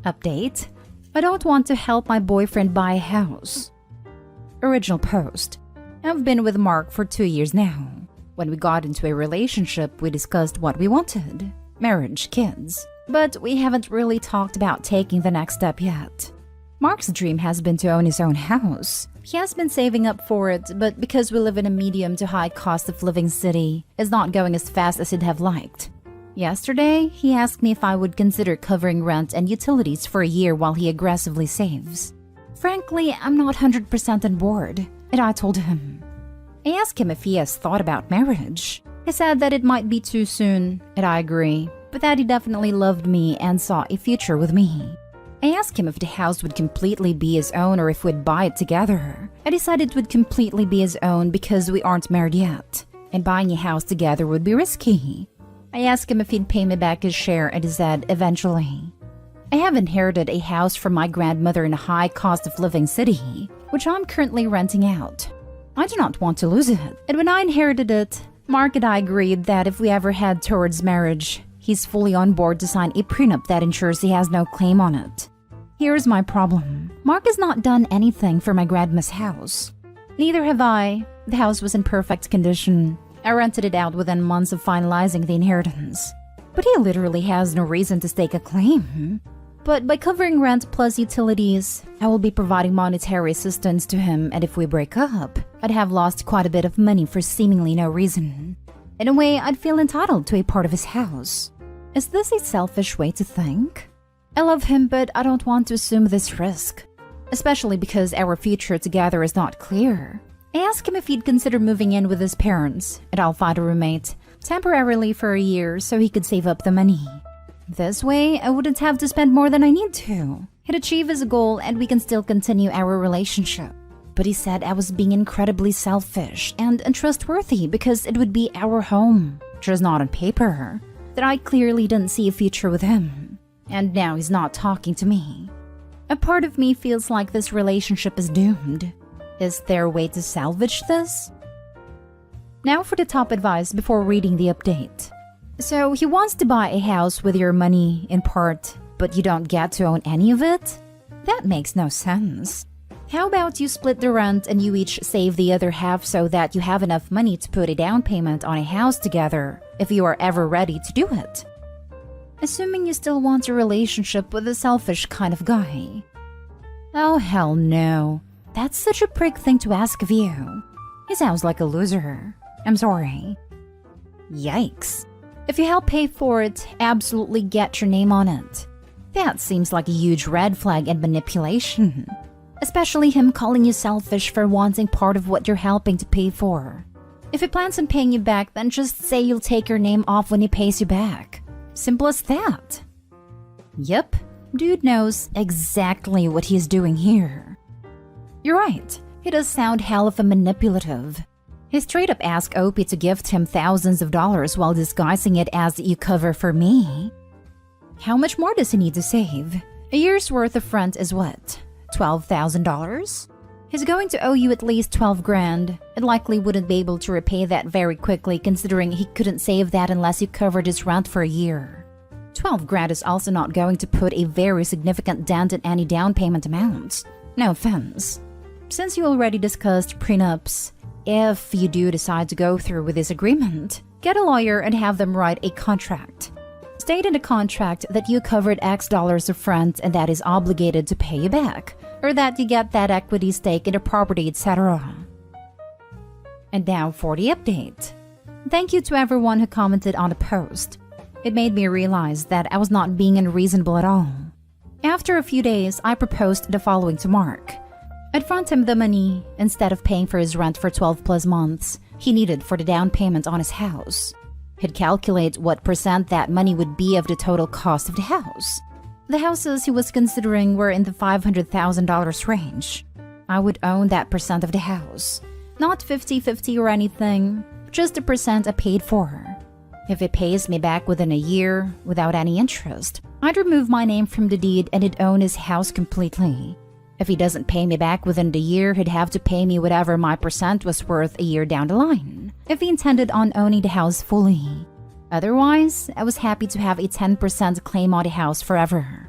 Update: I don't want to help my boyfriend buy a house. Original post: I've been with Mark for 2 years now. When we got into a relationship, we discussed what we wanted: marriage, kids. But we haven't really talked about taking the next step yet. Mark's dream has been to own his own house. He has been saving up for it, but because we live in a medium to high cost of living city, it's not going as fast as he'd have liked. Yesterday, he asked me if I would consider covering rent and utilities for a year while he aggressively saves. Frankly, I'm not 100% on board, and I told him. I asked him if he has thought about marriage. He said that it might be too soon, and I agree, but that he definitely loved me and saw a future with me. I asked him if the house would completely be his own or if we'd buy it together. I decided it would completely be his own because we aren't married yet, and buying a house together would be risky. I asked him if he'd pay me back his share, and he said eventually. I have inherited a house from my grandmother in a high cost of living city, which I'm currently renting out. I do not want to lose it, and when I inherited it, Mark and I agreed that if we ever head towards marriage, he's fully on board to sign a prenup that ensures he has no claim on it. Here's my problem. Mark has not done anything for my grandma's house. Neither have I. The house was in perfect condition. I rented it out within months of finalizing the inheritance. But he literally has no reason to stake a claim. But by covering rent plus utilities, I will be providing monetary assistance to him, and if we break up, I'd have lost quite a bit of money for seemingly no reason. In a way, I'd feel entitled to a part of his house. Is this a selfish way to think? I love him, but I don't want to assume this risk, especially because our future together is not clear. I asked him if he'd consider moving in with his parents, and I'll find a roommate, temporarily for a year so he could save up the money. This way, I wouldn't have to spend more than I need to. He'd achieve his goal and we can still continue our relationship. But he said I was being incredibly selfish and untrustworthy because it would be our home, just not on paper. That I clearly didn't see a future with him. And now he's not talking to me. A part of me feels like this relationship is doomed. Is there a way to salvage this? Now for the top advice before reading the update. So he wants to buy a house with your money in part, but you don't get to own any of it? That makes no sense. How about you split the rent and you each save the other half so that you have enough money to put a down payment on a house together if you are ever ready to do it? Assuming you still want a relationship with a selfish kind of guy. Oh hell no. That's such a prick thing to ask of you. He sounds like a loser. I'm sorry. Yikes. If you help pay for it, absolutely get your name on it. That seems like a huge red flag and manipulation. Especially him calling you selfish for wanting part of what you're helping to pay for. If he plans on paying you back, then just say you'll take your name off when he pays you back. Simple as that. Yep, dude knows exactly what he's doing here. You're right, he does sound hell of a manipulative. He straight up asked Opie to gift him thousands of dollars while disguising it as you cover for me. How much more does he need to save? A year's worth of rent is what? $12,000? He's going to owe you at least 12 grand and likely wouldn't be able to repay that very quickly considering he couldn't save that unless you covered his rent for a year. 12 grand is also not going to put a very significant dent in any down payment amounts. No offense. Since you already discussed prenups, if you do decide to go through with this agreement, get a lawyer and have them write a contract. State in the contract that you covered X dollars of rent and that is obligated to pay you back, or that you get that equity stake in the property, etc. And now for the update. Thank you to everyone who commented on the post. It made me realize that I was not being unreasonable at all. After a few days, I proposed the following to Mark. I'd front him the money instead of paying for his rent for 12 plus months he needed for the down payment on his house. He'd calculate what percent that money would be of the total cost of the house. The houses he was considering were in the $500,000 range. I would own that percent of the house. Not 50-50 or anything, just the percent I paid for. If he pays me back within a year, without any interest, I'd remove my name from the deed and he'd own his house completely. If he doesn't pay me back within the year, he'd have to pay me whatever my percent was worth a year down the line, if he intended on owning the house fully. Otherwise, I was happy to have a 10% claim on the house forever.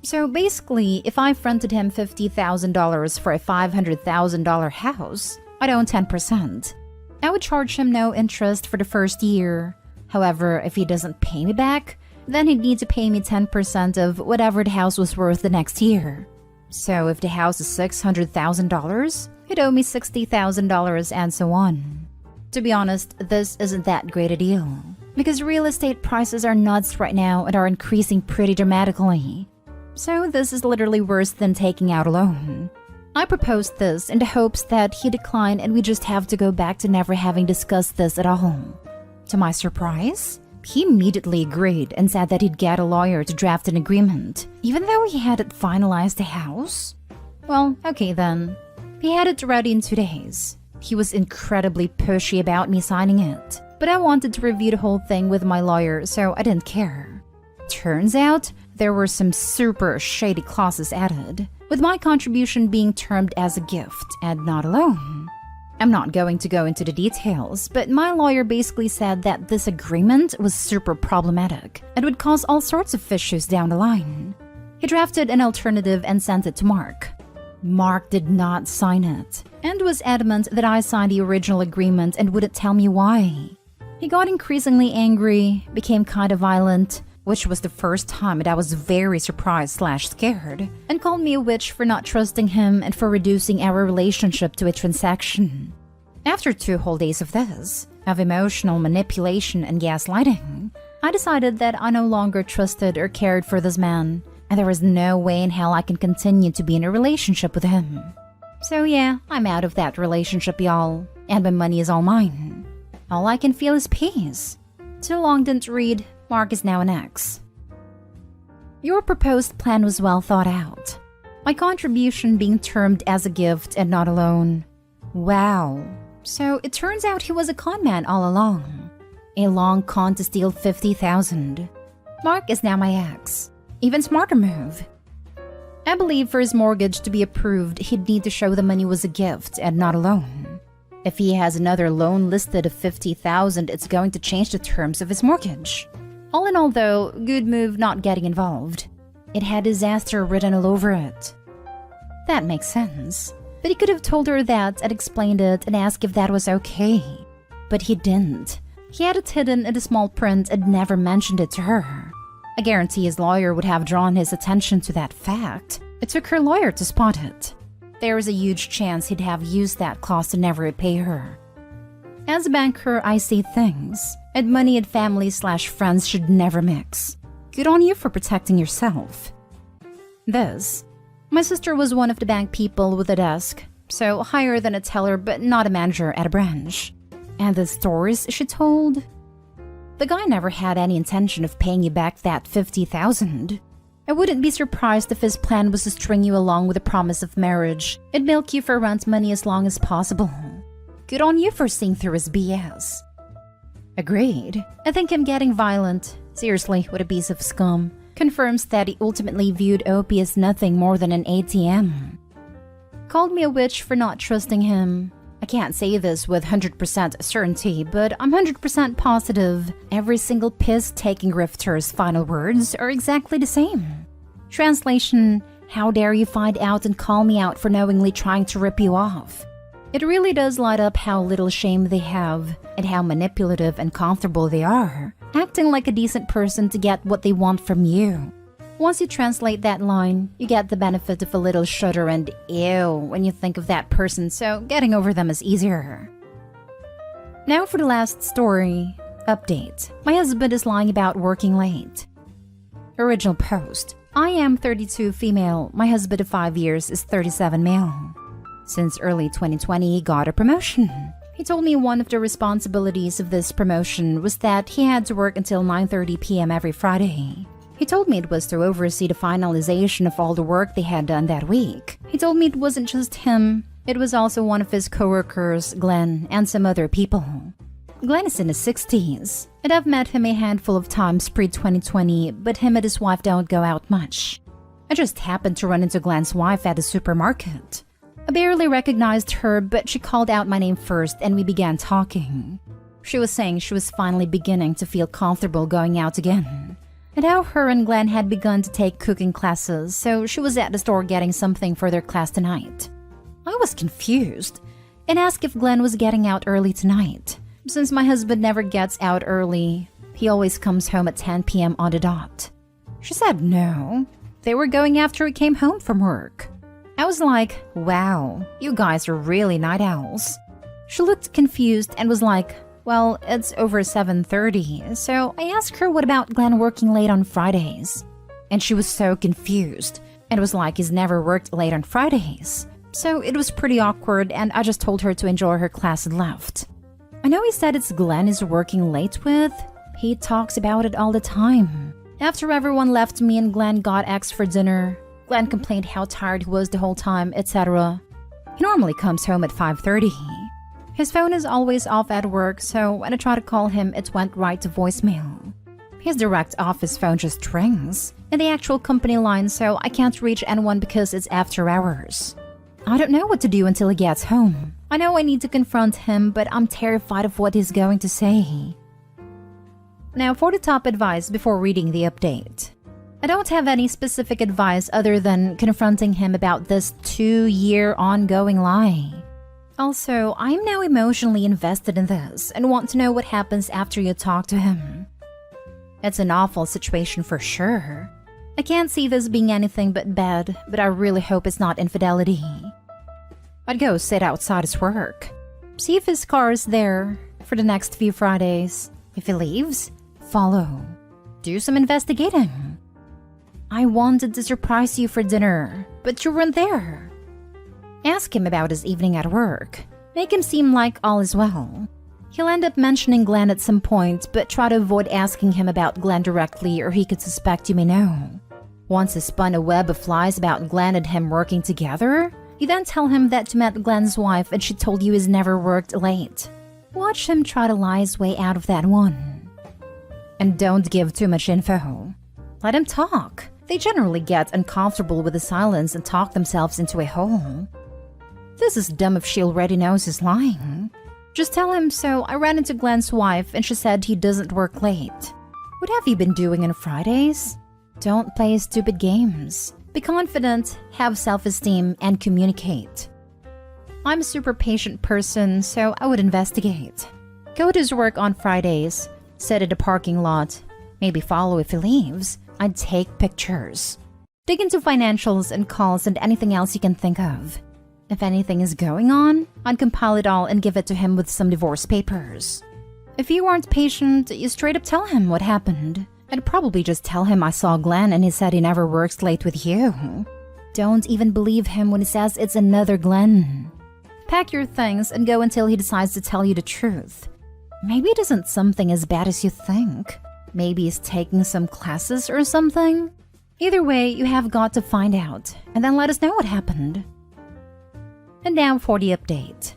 So basically, if I fronted him $50,000 for a $500,000 house, I'd own 10%. I would charge him no interest for the first year. However, if he doesn't pay me back, then he'd need to pay me 10% of whatever the house was worth the next year. So if the house is $600,000, he'd owe me $60,000 and so on. To be honest, this isn't that great a deal, because real estate prices are nuts right now and are increasing pretty dramatically. So this is literally worse than taking out a loan. I proposed this in the hopes that he declined and we just have to go back to never having discussed this at all. To my surprise, he immediately agreed and said that he'd get a lawyer to draft an agreement, even though he hadn't finalized the house. Well, okay then. He had it ready in 2 days. He was incredibly pushy about me signing it, but I wanted to review the whole thing with my lawyer, so I didn't care. Turns out, there were some super shady clauses added, with my contribution being termed as a gift and not a loan. I'm not going to go into the details, but my lawyer basically said that this agreement was super problematic and would cause all sorts of issues down the line. He drafted an alternative and sent it to Mark. Mark did not sign it and was adamant that I signed the original agreement and wouldn't tell me why. He got increasingly angry, became kind of violent, which was the first time that I was very surprised/scared, and called me a witch for not trusting him and for reducing our relationship to a transaction. After 2 whole days of this, of emotional manipulation and gaslighting, I decided that I no longer trusted or cared for this man, and there was no way in hell I can continue to be in a relationship with him. So yeah, I'm out of that relationship, y'all, and my money is all mine. All I can feel is peace. Too long didn't read. Mark is now an ex. Your proposed plan was well thought out. My contribution being termed as a gift and not a loan. Wow. So it turns out he was a con man all along. A long con to steal $50,000. Mark is now my ex. Even smarter move. I believe for his mortgage to be approved, he'd need to show the money was a gift and not a loan. If he has another loan listed of $50,000, it's going to change the terms of his mortgage. All in all though, good move not getting involved. It had disaster written all over it. That makes sense. But he could have told her that and explained it and asked if that was okay. But he didn't. He had it hidden in the small print and never mentioned it to her. I guarantee his lawyer would have drawn his attention to that fact. It took her lawyer to spot it. There was a huge chance he'd have used that clause to never repay her. As a banker, I see things, and money and family/friends should never mix. Good on you for protecting yourself. My sister was one of the bank people with a desk, so higher than a teller but not a manager at a branch. And the stories she told? The guy never had any intention of paying you back that $50,000. I wouldn't be surprised if his plan was to string you along with a promise of marriage and milk you for rent money as long as possible. Good on you for seeing through his BS. Agreed. I think him getting violent, seriously, what a piece of scum, confirms that he ultimately viewed OP as nothing more than an ATM. Called me a witch for not trusting him. I can't say this with 100% certainty, but I'm 100% positive every single piss-taking grifter's final words are exactly the same. Translation, how dare you find out and call me out for knowingly trying to rip you off. It really does light up how little shame they have and how manipulative and comfortable they are, acting like a decent person to get what they want from you. Once you translate that line, you get the benefit of a little shudder and ew when you think of that person, so getting over them is easier. Now for the last story. Update. My husband is lying about working late. Original post. I am 32 female. My husband of 5 years is 37 male. Since early 2020, he got a promotion. He told me one of the responsibilities of this promotion was that he had to work until 9:30 p.m. every Friday. He told me it was to oversee the finalization of all the work they had done that week. He told me it wasn't just him, it was also one of his coworkers, Glenn, and some other people. Glenn is in his 60s, and I've met him a handful of times pre-2020, but him and his wife don't go out much. I just happened to run into Glenn's wife at a supermarket. I barely recognized her, but she called out my name first and we began talking. She was saying she was finally beginning to feel comfortable going out again. and how her and Glenn had begun to take cooking classes, so she was at the store getting something for their class tonight. I was confused and asked if Glenn was getting out early tonight. Since my husband never gets out early, he always comes home at 10 p.m. on the dot. She said no, they were going after he came home from work. I was like, wow, you guys are really night owls. She looked confused and was like, well, it's over 7:30, so I asked her what about Glenn working late on Fridays. And she was so confused and was like, he's never worked late on Fridays. So it was pretty awkward and I just told her to enjoy her class and left. I know he said it's Glenn he's working late with. He talks about it all the time. After everyone left, me and Glenn got eggs for dinner. Glenn complained how tired he was the whole time, etc. He normally comes home at 5:30. His phone is always off at work, so when I try to call him, it went right to voicemail. His direct office phone just rings, and the actual company line, so I can't reach anyone because it's after hours. I don't know what to do until he gets home. I know I need to confront him, but I'm terrified of what he's going to say. Now for the top advice before reading the update. I don't have any specific advice other than confronting him about this 2-year ongoing lie. Also, I'm now emotionally invested in this and want to know what happens after you talk to him. It's an awful situation for sure. I can't see this being anything but bad, but I really hope it's not infidelity. I'd go sit outside his work, see if his car is there for the next few Fridays. If he leaves, follow. Do some investigating. I wanted to surprise you for dinner, but you weren't there. Ask him about his evening at work. Make him seem like all is well. He'll end up mentioning Glenn at some point, but try to avoid asking him about Glenn directly or he could suspect you may know. Once he spun a web of lies about Glenn and him working together, you then tell him that you met Glenn's wife and she told you he's never worked late. Watch him try to lie his way out of that one. And don't give too much info. Let him talk. They generally get uncomfortable with the silence and talk themselves into a hole. This is dumb if she already knows he's lying. Just tell him, so I ran into Glenn's wife and she said he doesn't work late. What have you been doing on Fridays? Don't play stupid games. Be confident, have self-esteem, and communicate. I'm a super patient person, so I would investigate. Go to his work on Fridays, sit at a parking lot, maybe follow if he leaves. I'd take pictures. Dig into financials and calls and anything else you can think of. If anything is going on, I'd compile it all and give it to him with some divorce papers. If you aren't patient, you straight up tell him what happened. I'd probably just tell him I saw Glenn and he said he never works late with you. Don't even believe him when he says it's another Glenn. Pack your things and go until he decides to tell you the truth. Maybe it isn't something as bad as you think. Maybe he's taking some classes or something. Either way, you have got to find out, and then let us know what happened. And now for the update.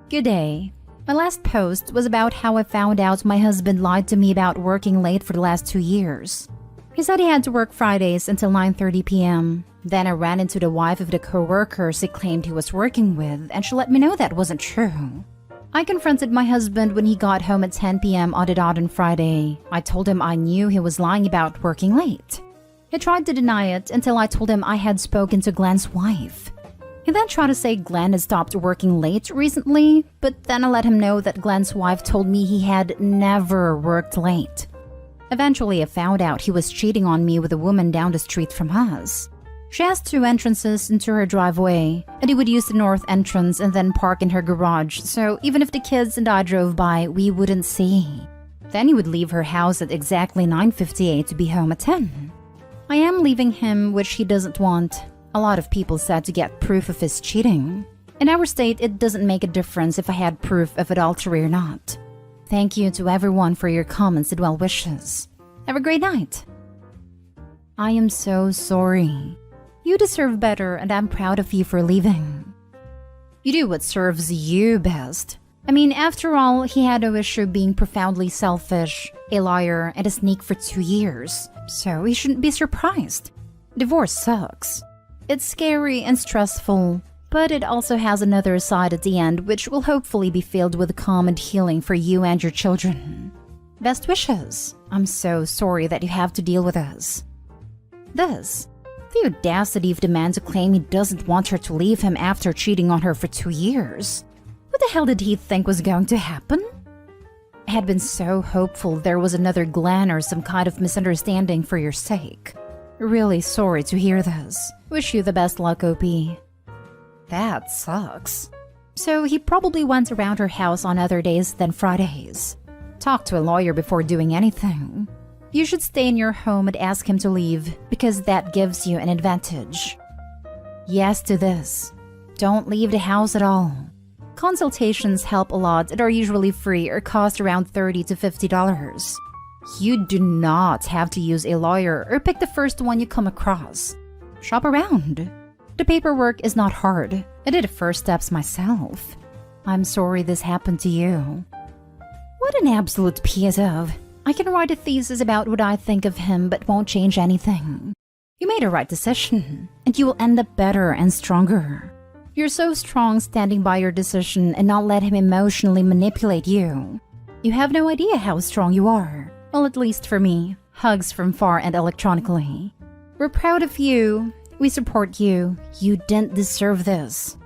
Good day. My last post was about how I found out my husband lied to me about working late for the last 2 years. He said he had to work Fridays until 9:30 p.m. Then I ran into the wife of the co-workers he claimed he was working with, and she let me know that wasn't true. I confronted my husband when he got home at 10 p.m. on the dot on Friday. I told him I knew he was lying about working late. He tried to deny it until I told him I had spoken to Glenn's wife. He then tried to say Glenn had stopped working late recently, but then I let him know that Glenn's wife told me he had never worked late. Eventually, I found out he was cheating on me with a woman down the street from us. She has 2 entrances into her driveway, and he would use the north entrance and then park in her garage, so even if the kids and I drove by, we wouldn't see. Then he would leave her house at exactly 9:58 to be home at 10. I am leaving him, which he doesn't want. A lot of people said to get proof of his cheating. In our state, it doesn't make a difference if I had proof of adultery or not. Thank you to everyone for your comments and well wishes. Have a great night. I am so sorry. You deserve better, and I'm proud of you for leaving. You do what serves you best. I mean, after all, he had no issue being profoundly selfish, a liar, and a sneak for 2 years, so he shouldn't be surprised. Divorce sucks. It's scary and stressful, but it also has another side at the end which will hopefully be filled with calm and healing for you and your children. Best wishes. I'm so sorry that you have to deal with this. This. The audacity of the man to claim he doesn't want her to leave him after cheating on her for 2 years. What the hell did he think was going to happen? I had been so hopeful there was another Glenn or some kind of misunderstanding for your sake. Really sorry to hear this. Wish you the best luck, OP. That sucks. So he probably went around her house on other days than Fridays. Talk to a lawyer before doing anything. You should stay in your home and ask him to leave, because that gives you an advantage. Yes to this. Don't leave the house at all. Consultations help a lot and are usually free or cost around $30 to $50. You do not have to use a lawyer or pick the first one you come across. Shop around. The paperwork is not hard. I did the first steps myself. I'm sorry this happened to you. What an absolute piece of. I can write a thesis about what I think of him but won't change anything. You made a right decision, and you will end up better and stronger. You're so strong standing by your decision and not let him emotionally manipulate you. You have no idea how strong you are. Well, at least for me. Hugs from far and electronically. We're proud of you. We support you. You didn't deserve this.